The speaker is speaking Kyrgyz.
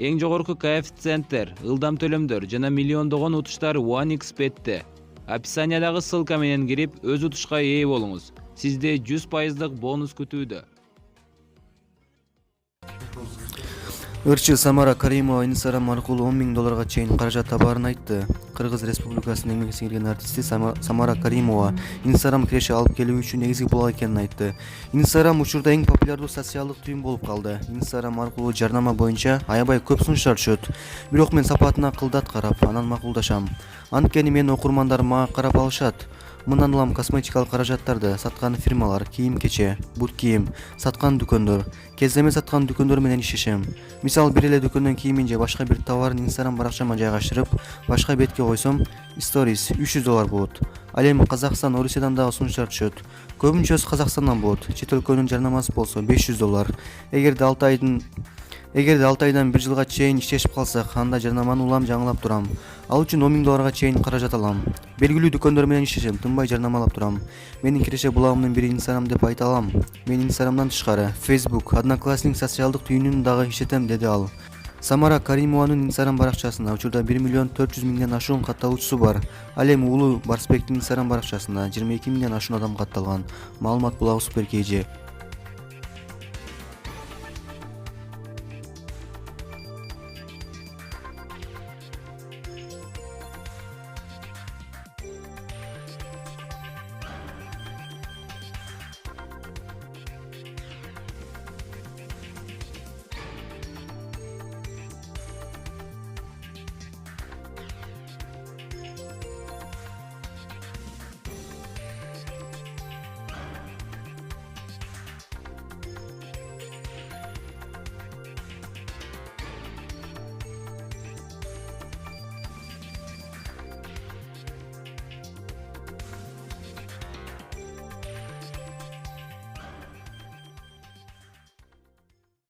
Эң жогорку коэффициенттер, ылдам төлөмдөр жана миллиондогон утуштар OneXBet'те. Описаниядагы ссылка менен кирип, өз утушка ээ болуңуз. Сизде 100% бонус күтүүдө. Ырчы Самара Каримова Инстаграм аркылуу $10.000 чейин каражат табаарын айтты. Кыргыз Республикасынын эмгек сиңирген артисти Самара Каримова Инстаграм киреши алып келүү үчүн негизги булак экенин айтты. Инстаграм учурда эң популярдуу социалдык түйүн болуп калды. Инстаграм аркылуу жарнама боюнча аябай көп сунуштар түшөт. Бирок мен сапатына кылдат карап, анан макулдашам. Анткени менин окурмандарым мага карап алышат. Мындан улам косметикалык каражаттарды саткан фирмалар, кийим-кече, бут кийим саткан дүкөндөр, кездеме саткан дүкөндөр менен иштешем. Мисалы бир эле дүкөндөн кийимин же башка бир товарын Инстаграм баракчама жайгаштырып, башка бетке койсом, stories $300 болот. Ал эми Казакстан, Орусиядан дагы сунуштар түшөт. Көбүнчөсү Казакстандан болот. Чет өлкөнүн жарнамасы болсо $500. Эгерде 6 айдан 1 жылга чейин иштешип калсак, анда жарнаманы улам жаңылап турам. Ал үчүн $10.000 чейин каражат алам. Белгилүү дүкөндөр менен иштешем, тынбай жарнамалап турам. Менин киреше булагымдын бири Инстаграм деп айта алам. Мен Инстаграмдан тышкары Facebook, Одноклассник социалдык түйүнүн дагы иштетем, деди ал. Самара Каримованын Инстаграм баракчасында учурда 1.400.000 ашуун катталуучусу бар. Ал эми Улуу Барсбектин Инстаграм баракчасында 22.000 ашуун адам катталган. Маалымат булагы Супер KG.